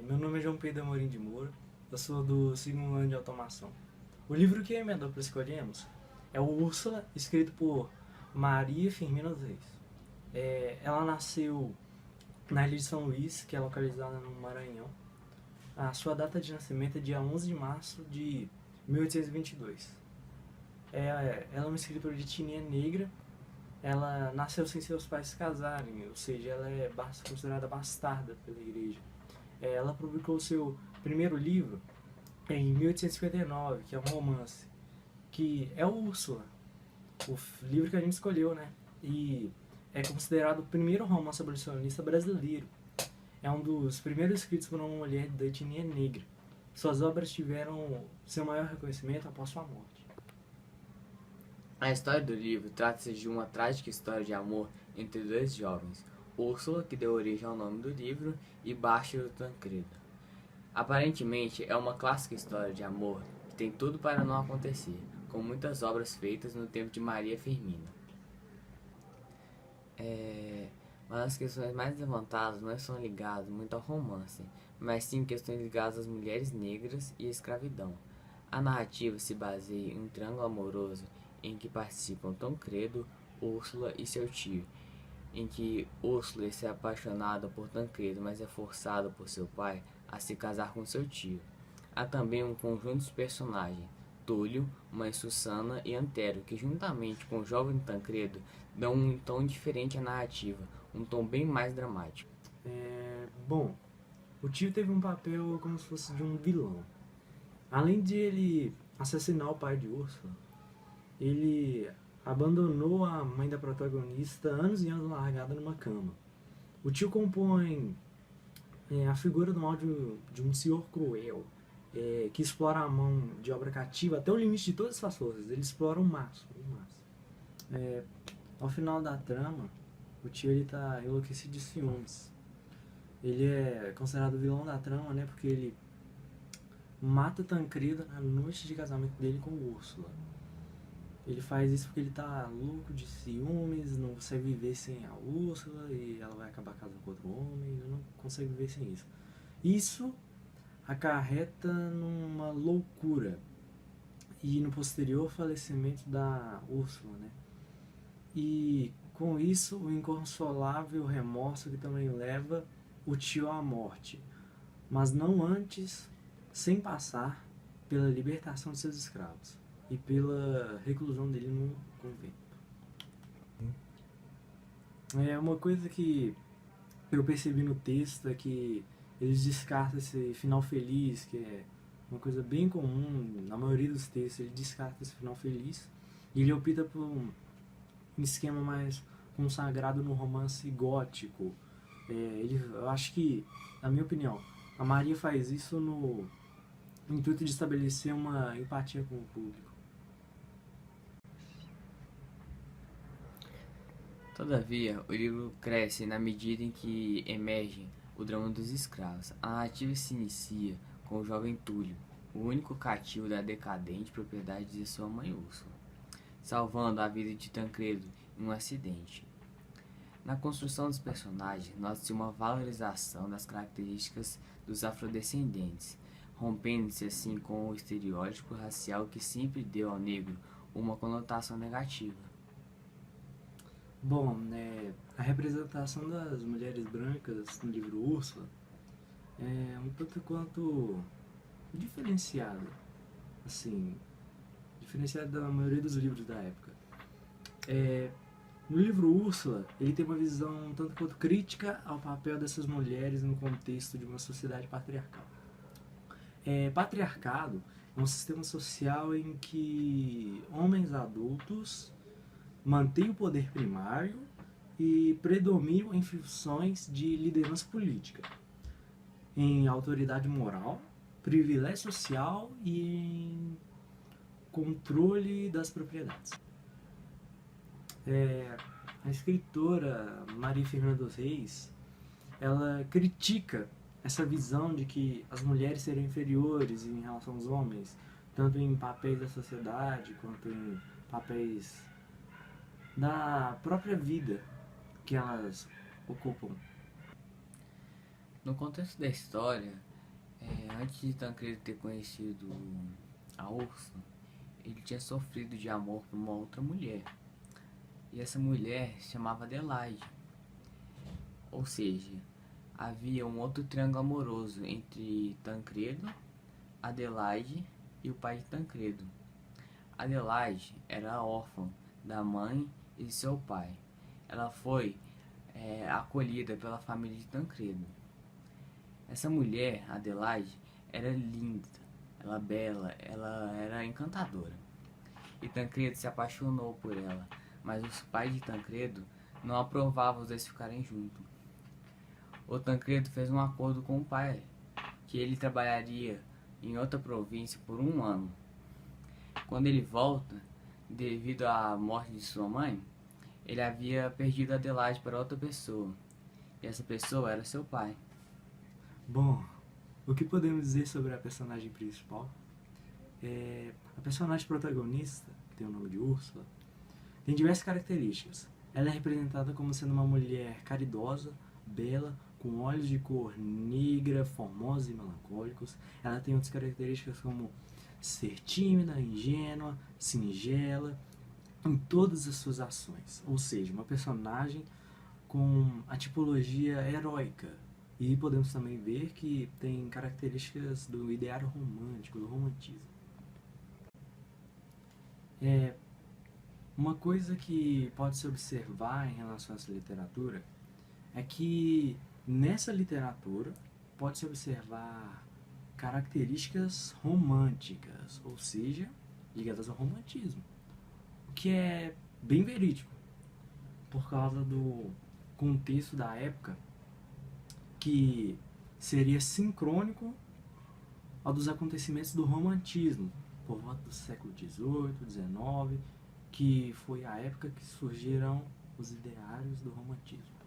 Meu nome é João Pedro Amorim de Moura, eu sou do segundo ano de automação. O livro que eu e minha dupla escolhemos é o Úrsula, escrito por Maria Firmina dos Reis. Ela nasceu na ilha de São Luís, que é localizada no Maranhão. A sua data de nascimento é dia 11 de março de 1822. Ela é uma escritora de etnia negra. Ela nasceu sem seus pais se casarem, ou seja, ela é considerada bastarda pela igreja. Ela publicou seu primeiro livro em 1859, que é um romance, que é o Úrsula, o livro que a gente escolheu, né? E é considerado o primeiro romance abolicionista brasileiro. É um dos primeiros escritos por uma mulher da etnia negra. Suas obras tiveram seu maior reconhecimento após sua morte. A história do livro trata-se de uma trágica história de amor entre dois jovens, Úrsula, que deu origem ao nome do livro, e Bárbaro Tancredo. Aparentemente, é uma clássica história de amor que tem tudo para não acontecer, com muitas obras feitas no tempo de Maria Firmina. Uma das questões mais levantadas não são ligadas muito ao romance, mas sim questões ligadas às mulheres negras e à escravidão. A narrativa se baseia em um triângulo amoroso em que participam Tancredo, Úrsula e seu tio, em que Úrsula é apaixonada por Tancredo, mas é forçada por seu pai a se casar com seu tio. Há também um conjunto de personagens, Túlio, mãe Susana e Antero, que juntamente com o jovem Tancredo dão um tom diferente à narrativa, um tom bem mais dramático. Bom, o tio teve um papel como se fosse de um vilão. Além de ele assassinar o pai de Úrsula, ele abandonou a mãe da protagonista anos e anos largada numa cama. O tio compõe a figura do mal de um senhor cruel, que explora a mão de obra cativa até o limite de todas as suas forças. Ele explora o máximo. Ao final da trama, o tio está enlouquecido de ciúmes. Ele é considerado o vilão da trama, né, porque ele mata Tancredo na noite de casamento dele com Úrsula. Ele faz isso porque ele tá louco de ciúmes, não consegue viver sem a Úrsula e ela vai acabar casando com outro homem, ele não consegue viver sem isso. Isso acarreta numa loucura e no posterior falecimento da Úrsula, né? E com isso o inconsolável remorso que também leva o tio à morte, mas não antes, sem passar pela libertação de seus escravos e pela reclusão dele num convento. Uma coisa que eu percebi no texto é que eles descartam esse final feliz, que é uma coisa bem comum na maioria dos textos. Ele descarta esse final feliz e ele opta por um esquema mais consagrado no romance gótico. Eu acho que, na minha opinião, a Maria faz isso no intuito de estabelecer uma empatia com o público. Todavia, o livro cresce na medida em que emerge o drama dos escravos. A narrativa se inicia com o jovem Túlio, o único cativo da decadente propriedade de sua mãe Úrsula, salvando a vida de Tancredo em um acidente. Na construção dos personagens, nota-se uma valorização das características dos afrodescendentes, rompendo-se assim com o estereótipo racial que sempre deu ao negro uma conotação negativa. Bom, a representação das mulheres brancas no livro Úrsula é um tanto quanto diferenciada, assim, diferenciada da maioria dos livros da época. No livro Úrsula, ele tem uma visão um tanto quanto crítica ao papel dessas mulheres no contexto de uma sociedade patriarcal. Patriarcado é um sistema social em que homens adultos mantêm o poder primário e predominam em funções de liderança política, em autoridade moral, privilégio social e em controle das propriedades. A escritora Maria Firmina dos Reis, ela critica essa visão de que as mulheres seriam inferiores em relação aos homens, tanto em papéis da sociedade quanto em papéis da própria vida que elas ocupam. No contexto da história, antes de Tancredo ter conhecido a Úrsula, ele tinha sofrido de amor por uma outra mulher. E essa mulher se chamava Adelaide. Ou seja, havia um outro triângulo amoroso entre Tancredo, Adelaide e o pai de Tancredo. Adelaide era órfã da mãe e de seu pai. Ela foi acolhida pela família de Tancredo. Essa mulher, Adelaide, era linda, ela bela, ela era encantadora. E Tancredo se apaixonou por ela, mas os pais de Tancredo não aprovavam os dois ficarem juntos. O Tancredo fez um acordo com o pai, que ele trabalharia em outra província por 1 ano. Quando ele volta, devido à morte de sua mãe, ele havia perdido Adelaide para outra pessoa. E essa pessoa era seu pai. Bom, o que podemos dizer sobre a personagem principal? A personagem protagonista, que tem o nome de Úrsula, tem diversas características. Ela é representada como sendo uma mulher caridosa, bela, com olhos de cor negra, formosos e melancólicos. Ela tem outras características como ser tímida, ingênua, singela em todas as suas ações. Ou seja, uma personagem com a tipologia heróica. E podemos também ver que tem características do ideário romântico, do romantismo. Uma coisa que pode se observar em relação a essa literatura é que nessa literatura pode-se observar características românticas, ou seja, ligadas ao romantismo, o que é bem verídico, por causa do contexto da época, que seria sincrônico ao dos acontecimentos do romantismo, por volta do século XVIII, XIX, que foi a época que surgiram os ideários do romantismo.